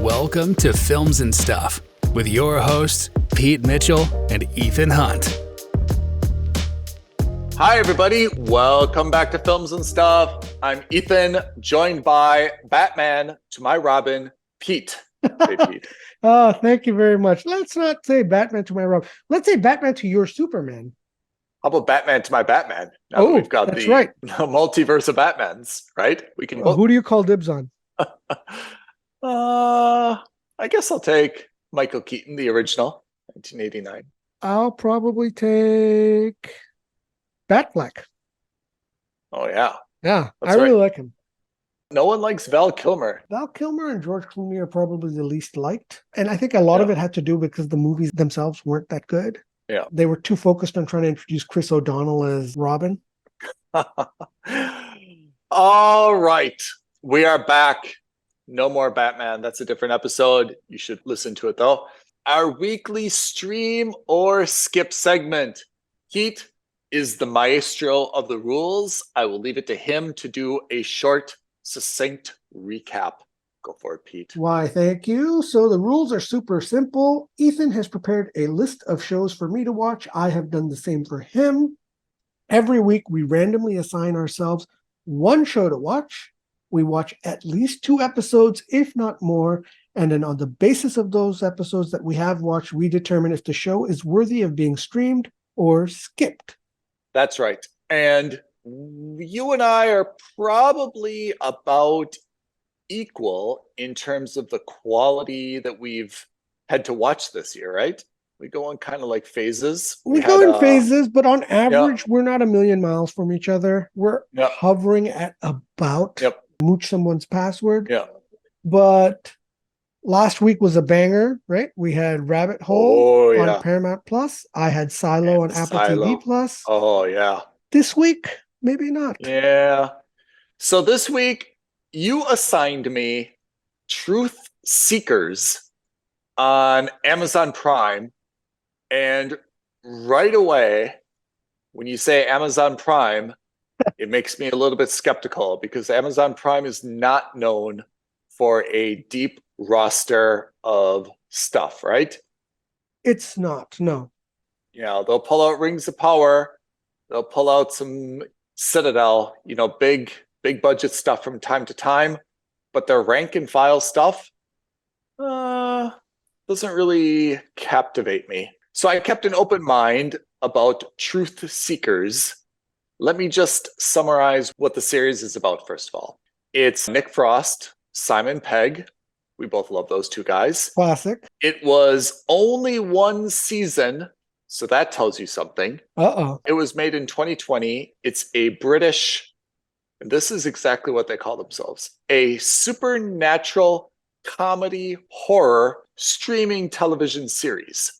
Welcome to Films and Stuff with your hosts, Pete Mitchell and Ethan Hunt. Hi, everybody. Welcome back to Films and Stuff. I'm Ethan, joined by Batman to my Robin, Pete. Hey, Pete. Oh, thank you very much. Let's not say Batman to my Robin. Let's say Batman to your Superman. How about Batman to my Batman? Now that we've got the multiverse of Batmans, right? We can. Who do you call dibs on? I guess I'll take Michael Keaton, the original, 1989. I'll probably take Batfleck. Oh, yeah. Yeah, That's I really right. like him. No one likes Val Kilmer. Val Kilmer and George Clooney are probably the least liked. And I think a lot of it had to do because the movies themselves weren't that good. Yeah. They were too focused on trying to introduce Chris O'Donnell as Robin. All right. We are back. No more Batman. That's a different episode. You should listen to it, though. Our weekly stream or skip segment. Heat is the maestro of the rules. I will leave it to him to do a short, succinct recap. Go for it, Pete. Why, thank you. So the rules are super simple. Ethan has prepared a list of shows for me to watch. I have done the same for him. Every week, we randomly assign ourselves one show to watch. We watch at least 2 episodes, if not more. And then on the basis of those episodes that we have watched, we determine if the show is worthy of being streamed or skipped. That's right. And you and I are probably about equal in terms of the quality that we've had to watch this year, right? We go in kind of like phases. We go in phases, but on average, we're not a million miles from each other. We're hovering at about mooch someone's password. Yeah. But last week was a banger, right? We had Rabbit Hole on Paramount Plus. I had Silo on Apple TV Plus. Oh, yeah. This week, maybe not. Yeah. So this week, you assigned me Truth Seekers on Amazon Prime. And right away, when you say Amazon Prime, it makes me a little bit skeptical because Amazon Prime is not known for a deep roster of stuff, right? It's not, no. Yeah, they'll pull out Rings of Power. They'll pull out some Citadel, big budget stuff from time to time. But their rank and file stuff doesn't really captivate me. So I kept an open mind about Truth Seekers. Let me just summarize what the series is about, first of all. It's Nick Frost, Simon Pegg. We both love those two guys. Classic. It was only 1 season, so that tells you something. It was made in 2020. It's a British, and this is exactly what they call themselves, a supernatural comedy horror streaming television series.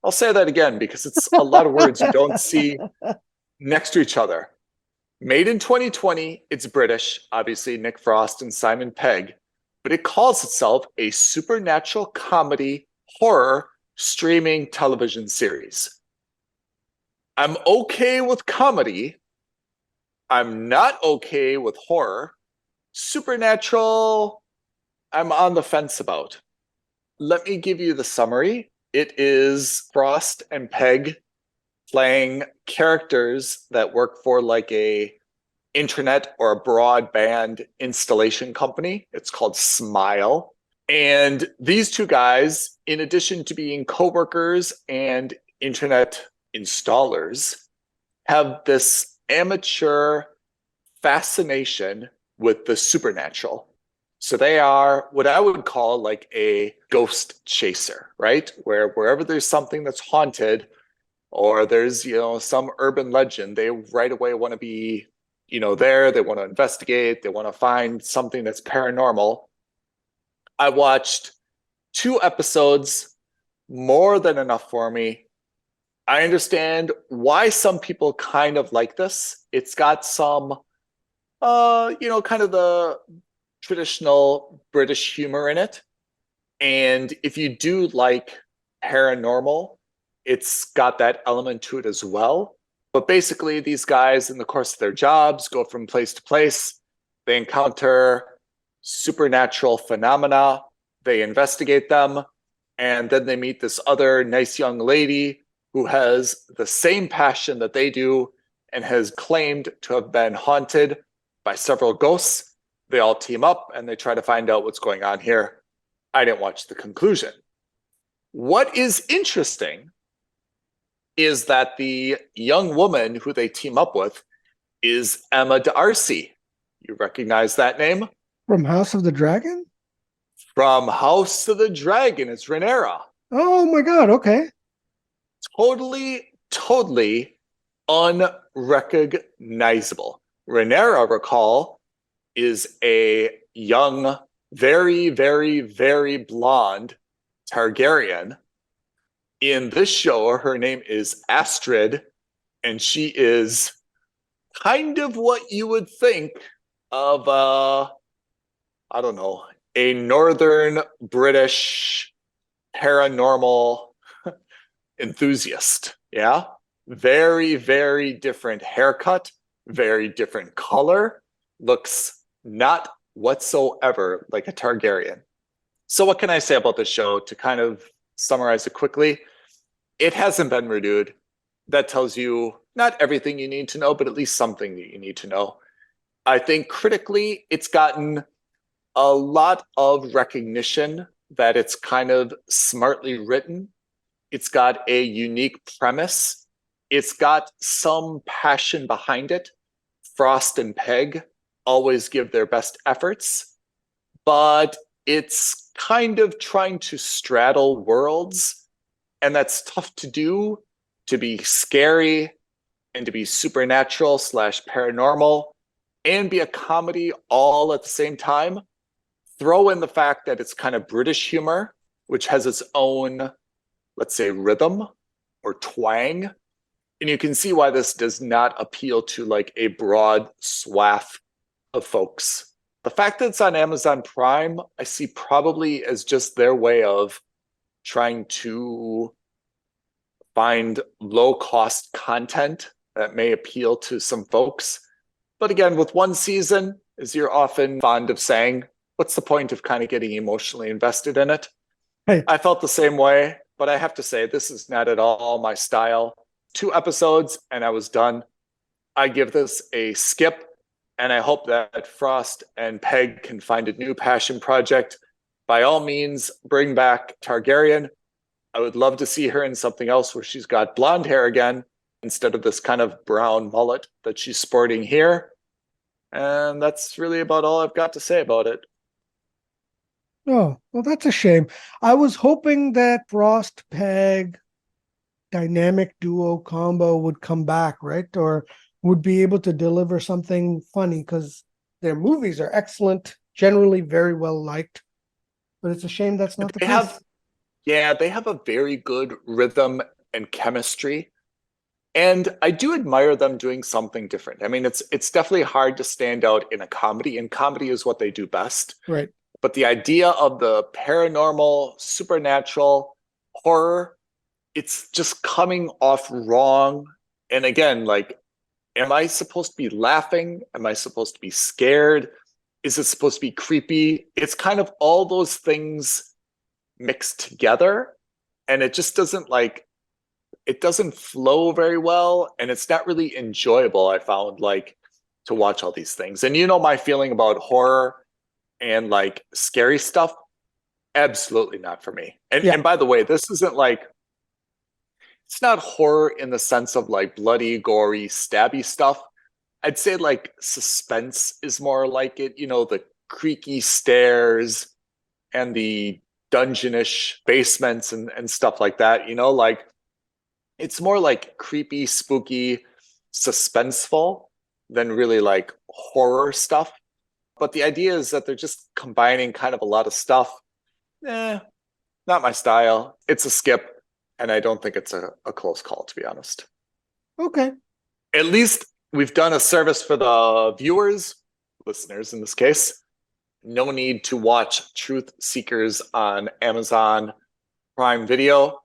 I'll say that again because it's a lot of words you don't see next to each other. Made in 2020, it's British, obviously Nick Frost and Simon Pegg, but it calls itself a supernatural comedy horror streaming television series. I'm okay with comedy. I'm not okay with horror. Supernatural, I'm on the fence about. Let me give you the summary. It is Frost and Pegg playing characters that work for like a internet or a broadband installation company. It's called Smile. And these two guys, in addition to being coworkers and internet installers, have this amateur fascination with the supernatural. So they are what I would call like a ghost chaser, right? Where wherever there's something that's haunted or there's, some urban legend, they right away want to be, there. They want to investigate. They want to find something that's paranormal. I watched 2 episodes, more than enough for me. I understand why some people kind of like this. It's got some, kind of the traditional British humor in it. And if you do like paranormal, it's got that element to it as well. But basically, these guys, in the course of their jobs, go from place to place. They encounter supernatural phenomena. They investigate them, and then they meet this other nice young lady who has the same passion that they do and has claimed to have been haunted by several ghosts. They all team up and they try to find out what's going on here. I didn't watch the conclusion. What is interesting is that the young woman who they team up with is Emma D'Arcy. You recognize that name? From House of the Dragon? From House of the Dragon. It's Rhaenyra. Oh my god, okay. Totally unrecognizable. Rhaenyra, recall, is a young, very blonde Targaryen. In this show, her name is Astrid, and she is kind of what you would think of, I don't know, a northern British paranormal enthusiast. Yeah. Very different haircut, very different color, looks not whatsoever like a Targaryen. So what can I say about this show to kind of summarize it quickly? It hasn't been renewed. That tells you not everything you need to know, but at least something that you need to know. I think critically, it's gotten a lot of recognition that it's kind of smartly written. It's got a unique premise. It's got some passion behind it. Frost and Peg always give their best efforts, but it's kind of trying to straddle worlds, and that's tough to do, to be scary and to be supernatural / paranormal and be a comedy all at the same time. Throw in the fact that it's kind of British humor, which has its own, let's say, rhythm or twang. And you can see why this does not appeal to like a broad swath of folks. The fact that it's on Amazon Prime, I see probably as just their way of trying to find low-cost content that may appeal to some folks. But again, with one season, as you're often fond of saying, what's the point of kind of getting emotionally invested in it? Hey. I felt the same way, but I have to say, this is not at all my style. 2 episodes and I was done. I give this a skip, and I hope that Frost and Peg can find a new passion project. By all means, bring back Targaryen. I would love to see her in something else where she's got blonde hair again instead of this kind of brown mullet that she's sporting here. And that's really about all I've got to say about it. Oh, well, that's a shame. I was hoping that Frost Peg dynamic duo combo would come back, right? Or would be able to deliver something funny, because their movies are excellent, generally very well liked. But it's a shame that's not the case. Yeah, they have a very good rhythm and chemistry. And I do admire them doing something different. I mean, it's definitely hard to stand out in a comedy, and comedy is what they do best. Right. But the idea of the paranormal, supernatural, horror, it's just coming off wrong. And again, like, am I supposed to be laughing? Am I supposed to be scared? Is it supposed to be creepy? It's kind of all those things mixed together, and it just doesn't it doesn't flow very well, and it's not really enjoyable, I found, like, to watch all these things. And you know my feeling about horror and like scary stuff, absolutely not for me. And by the way, this isn't like, it's not horror in the sense of like bloody, gory, stabby stuff. I'd say like suspense is more like it, you know, the creaky stairs and the dungeonish basements and stuff like that, you know, like it's more like creepy, spooky, suspenseful than really like horror stuff. But the idea is that they're just combining kind of a lot of stuff. Not my style. It's a skip, and I don't think it's a close call, to be honest. Okay. At least we've done a service for the viewers, listeners in this case. No need to watch Truth Seekers on Amazon Prime Video.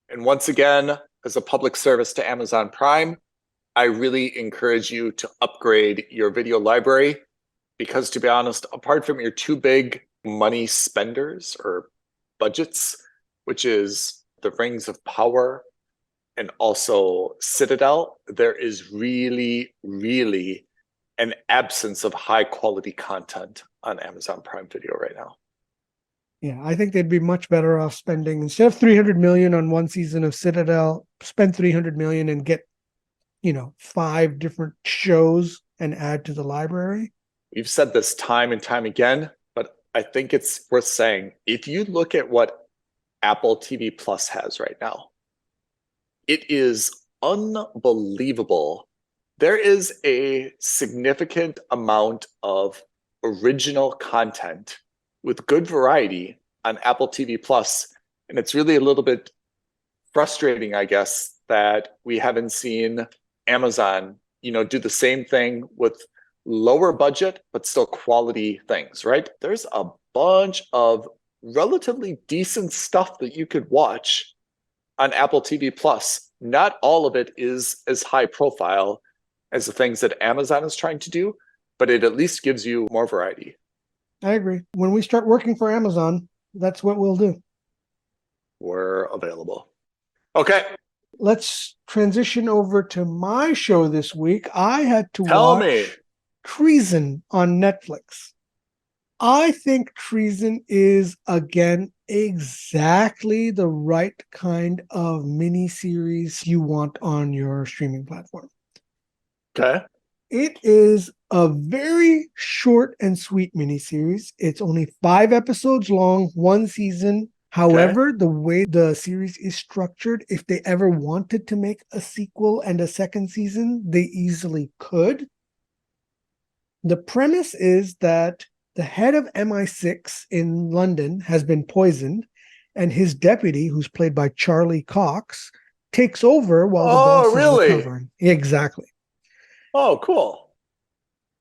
And once again, as a public service to Amazon Prime, I really encourage you to upgrade your video library, because to be honest, apart from your 2 big money spenders or budgets, which is the Rings of Power and also Citadel, there is really, really an absence of high quality content on Amazon Prime Video right now. Yeah, I think they'd be much better off spending, instead of 300 million on one season of Citadel, spend 300 million and get, 5 different shows and add to the library. We've said this time and time again, but I think it's worth saying. If you look at what Apple TV Plus has right now, it is unbelievable. There is a significant amount of original content with good variety on Apple TV Plus. And it's really a little bit frustrating, I guess, that we haven't seen Amazon, do the same thing with lower budget, but still quality things, right? There's a bunch of relatively decent stuff that you could watch on Apple TV Plus. Not all of it is as high profile as the things that Amazon is trying to do, but it at least gives you more variety. I agree. When we start working for Amazon, that's what we'll do. We're available. Okay. Let's transition over to my show this week. I had to Tell watch me. Treason on Netflix. I think Treason is, again, exactly the right kind of miniseries you want on your streaming platform. Okay. It is a very short and sweet miniseries. It's only 5 episodes long, 1 season. However, the way the series is structured, if they ever wanted to make a sequel and a second season, they easily could. The premise is that the head of MI6 in London has been poisoned, and his deputy, who's played by Charlie Cox, takes over while the boss is recovering. Exactly. Oh, cool.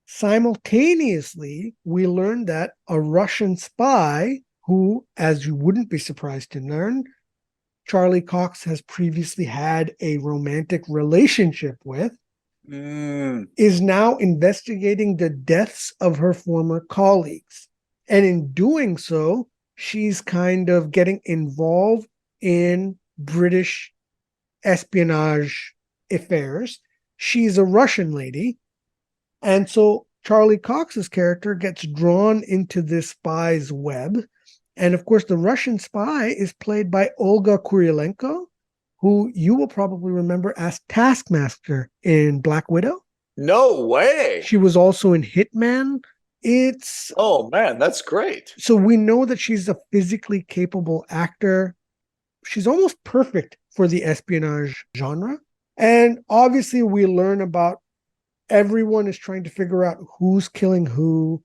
Simultaneously, we learn that a Russian spy, who, as you wouldn't be surprised to learn, Charlie Cox has previously had a romantic relationship with, is now investigating the deaths of her former colleagues. And in doing so, she's kind of getting involved in British espionage affairs. She's a Russian lady. And so Charlie Cox's character gets drawn into this spy's web. And of course, the Russian spy is played by Olga Kurylenko, who you will probably remember as Taskmaster in Black Widow. No way. She was also in Hitman. Oh man, that's great. So we know that she's a physically capable actor. She's almost perfect for the espionage genre. And obviously we learn about everyone is trying to figure out who's killing who,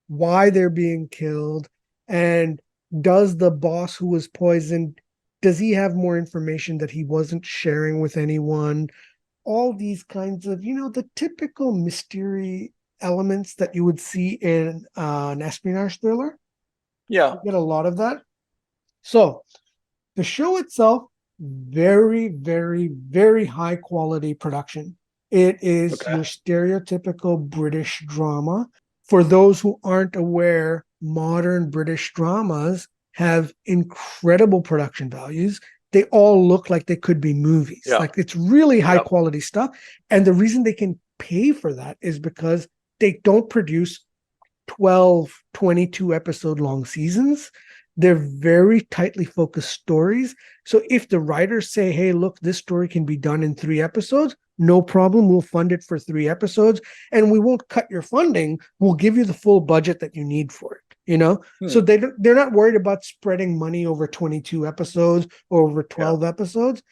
why they're being killed, and does the boss who was poisoned, does he have more information that he wasn't sharing with anyone? All these kinds of, the typical mystery elements that you would see in an espionage thriller. Yeah. You get a lot of that. So the show itself, very, very, very high quality production. It is your stereotypical British drama. For those who aren't aware, modern British dramas have incredible production values. They all look like they could be movies. Yeah. Like it's really high quality stuff. And the reason they can pay for that is because they don't produce 12, 22 episode long seasons. They're very tightly focused stories. So if the writers say, hey, look, this story can be done in 3 episodes, no problem. We'll fund it for 3 episodes and we won't cut your funding. We'll give you the full budget that you need for it. So they're not worried about spreading money over 22 episodes or over 12 episodes.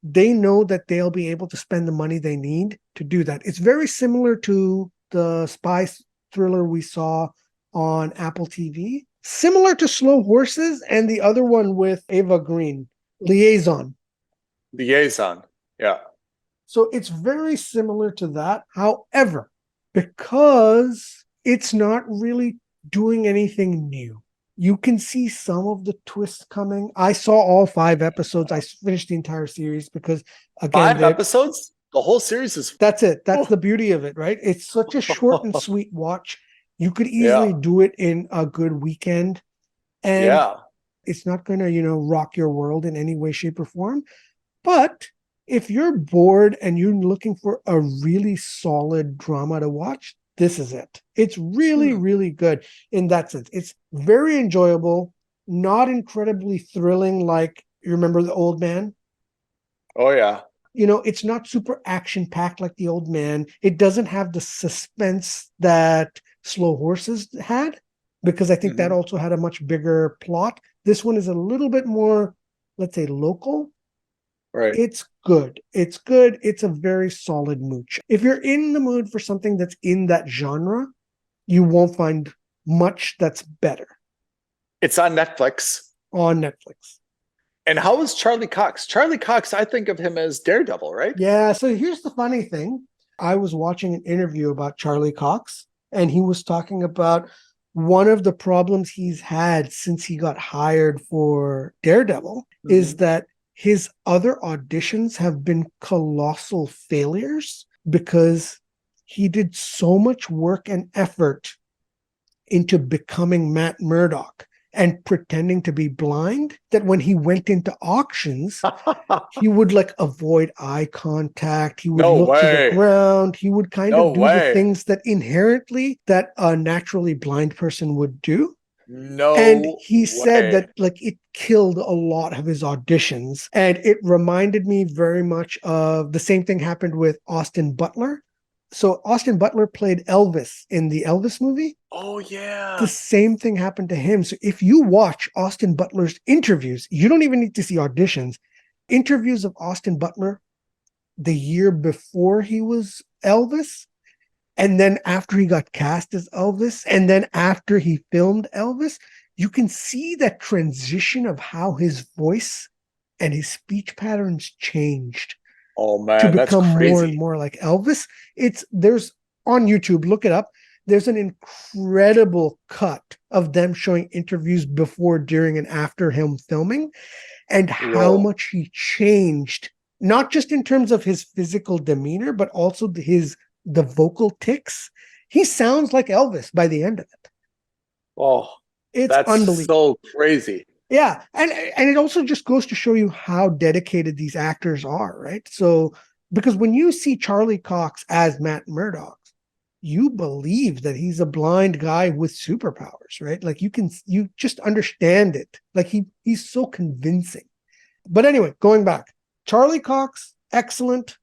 They know that they'll be able to spend the money they need to do that. It's very similar to the spy thriller we saw on Apple TV, similar to Slow Horses and the other one with Ava Green, Liaison. Yeah. So it's very similar to that. However, because it's not really doing anything new, you can see some of the twists coming. I saw all 5 episodes. I finished the entire series because, again, 5 episodes? The whole series is... That's it. That's the beauty of it, right? It's such a short and sweet watch. You could easily do it in a good weekend. And Yeah. it's not going to, rock your world in any way, shape, or form. But if you're bored and you're looking for a really solid drama to watch, this is it. It's really, really good in that sense. It's very enjoyable, not incredibly thrilling like you remember The Old Man. Oh, yeah. It's not super action packed like The Old Man. It doesn't have the suspense that Slow Horses had, because I think that also had a much bigger plot. This one is a little bit more, let's say, local. Right. It's good. It's good. It's a very solid mooch. If you're in the mood for something that's in that genre, you won't find much that's better It's on Netflix. on Netflix. And how is Charlie Cox? Charlie Cox, I think of him as Daredevil, right? Yeah, so here's the funny thing. I was watching an interview about Charlie Cox, and he was talking about one of the problems he's had since he got hired for Daredevil is that his other auditions have been colossal failures because he did so much work and effort into becoming Matt Murdock and pretending to be blind that when he went into auctions, he would avoid eye contact. He would look to the ground. He would kind of do the things that inherently that a naturally blind person would do. And he said that it killed a lot of his auditions. And it reminded me very much of the same thing happened with Austin Butler. So Austin Butler played Elvis in the Elvis movie. Oh, yeah. The same thing happened to him. So if you watch Austin Butler's interviews, you don't even need to see auditions. Interviews of Austin Butler the year before he was Elvis, and then after he got cast as Elvis, and then after he filmed Elvis, you can see that transition of how his voice and his speech patterns changed. Oh, man, to become that's crazy. more and more like Elvis. There's on YouTube, look it up. There's an incredible cut of them showing interviews before, during, and after him filming, and how much he changed, not just in terms of his physical demeanor, but also the vocal tics. He sounds like Elvis by the end of it. Oh, it's that's unbelievable. So crazy. Yeah, and it also just goes to show you how dedicated these actors are, right? So, because when you see Charlie Cox as Matt Murdock, you believe that he's a blind guy with superpowers, right? You just understand it. He's so convincing. But anyway, going back, Charlie Cox, excellent.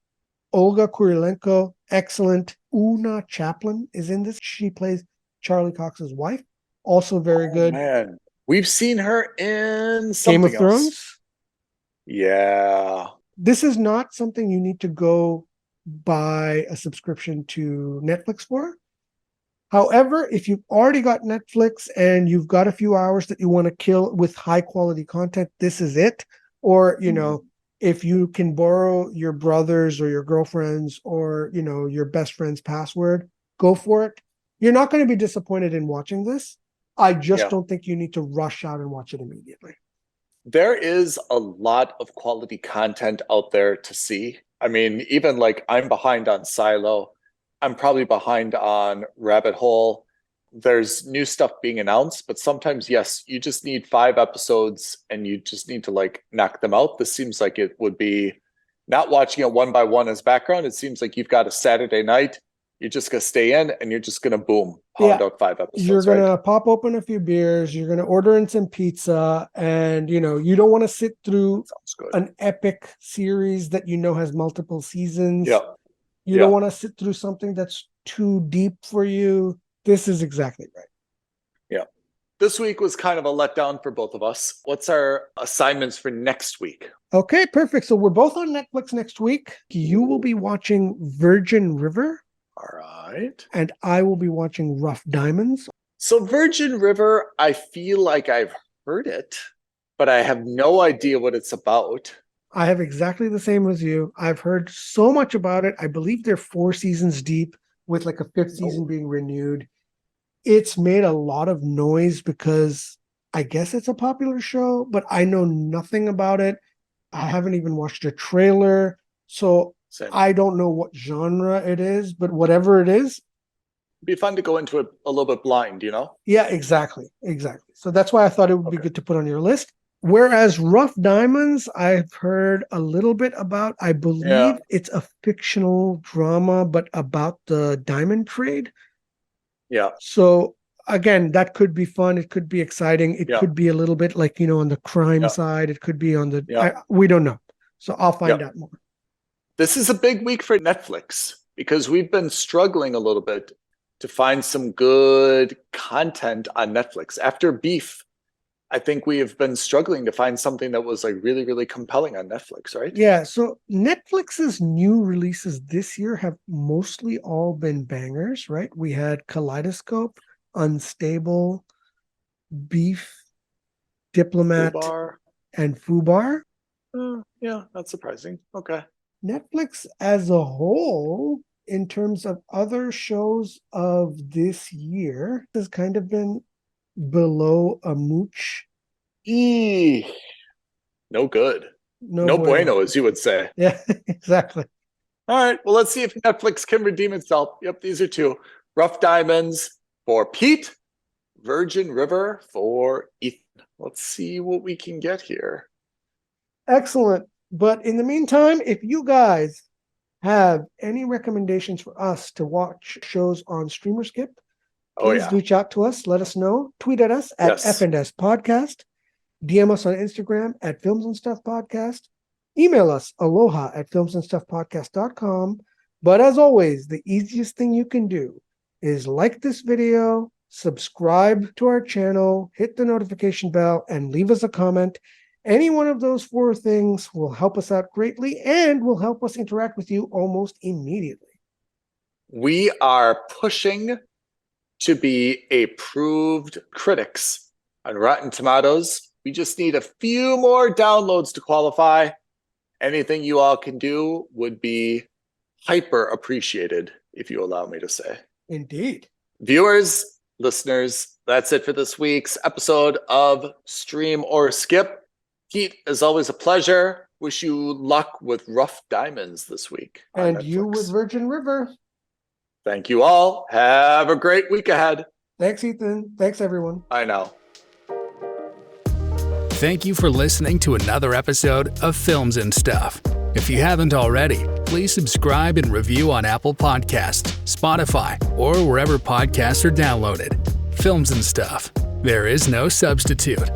Olga Kurilenko, excellent. Una Chaplin is in this. She plays Charlie Cox's wife. Also very good. Man. We've seen her in Game of Thrones. Else. Yeah. This is not something you need to go buy a subscription to Netflix for. However, if you've already got Netflix and you've got a few hours that you want to kill with high quality content, this is it. Or, if you can borrow your brother's or your girlfriend's or, your best friend's password, go for it. You're not going to be disappointed in watching this. I just don't think you need to rush out and watch it immediately. There is a lot of quality content out there to see. I mean, even I'm behind on Silo. I'm probably behind on Rabbit Hole. There's new stuff being announced, but sometimes, yes, you just need 5 episodes and you just need to knock them out. This seems like it would be not watching it one by one as background. It seems like you've got a Saturday night. You're just going to stay in and you're just going to pound out 5 episodes. You're going to pop open a few beers. You're going to order in some pizza. And, you don't want to sit through an epic series that has multiple seasons. Yeah. You don't want to sit through something that's too deep for you. This is exactly right. Yeah. This week was kind of a letdown for both of us. What's our assignments for next week? Okay, perfect. So we're both on Netflix next week. You will be watching Virgin River. All right. And I will be watching Rough Diamonds. So Virgin River, I feel like I've heard it, but I have no idea what it's about. I have exactly the same as you. I've heard so much about it. I believe they're 4 seasons deep with a 5th season being renewed. It's made a lot of noise because I guess it's a popular show, but I know nothing about it. I haven't even watched a trailer. So I don't know what genre it is, but whatever it is, be fun to go into it a little bit blind, you know? Yeah, exactly. So that's why I thought it would be good to put on your list. Whereas Rough Diamonds, I've heard a little bit about. I believe it's a fictional drama, but about the diamond trade. Yeah. So again, that could be fun. It could be exciting. It could be a little bit like, on the crime side. It could be on the, we don't know. So I'll find out more. This is a big week for Netflix because we've been struggling a little bit to find some good content on Netflix. After Beef, I think we have been struggling to find something that was like really, really compelling on Netflix, right? Yeah. So Netflix's new releases this year have mostly all been bangers, right? We had Kaleidoscope, Unstable, Beef, Diplomat, and Fubar. Yeah, that's surprising. Okay. Netflix as a whole, in terms of other shows of this year, has kind of been below a mooch. No good. No bueno, as you would say. Yeah, exactly. All right. Well, let's see if Netflix can redeem itself. Yep, these are two. Rough Diamonds for Pete, Virgin River for Ethan. Let's see what we can get here. Excellent. But in the meantime, if you guys have any recommendations for us to watch shows on Streamer Skip, please reach out to us. Let us know. Tweet at us at F&S Podcast. DM us on Instagram at Films and Stuff Podcast. Email us aloha@filmsandstuffpodcast.com. But as always, the easiest thing you can do is like this video, subscribe to our channel, hit the notification bell, and leave us a comment. Any one of those 4 things will help us out greatly and will help us interact with you almost immediately. We are pushing to be approved critics on Rotten Tomatoes. We just need a few more downloads to qualify. Anything you all can do would be hyper appreciated, if you allow me to say. Indeed. Viewers, listeners, that's it for this week's episode of Stream or Skip. Pete, as always, a pleasure. Wish you luck with Rough Diamonds this week. And you with Virgin River. Thank you all. Have a great week ahead. Thanks, Ethan. Thanks, everyone. I know. Thank you for listening to another episode of Films and Stuff. If you haven't already, please subscribe and review on Apple Podcasts, Spotify, or wherever podcasts are downloaded. Films and Stuff. There is no substitute.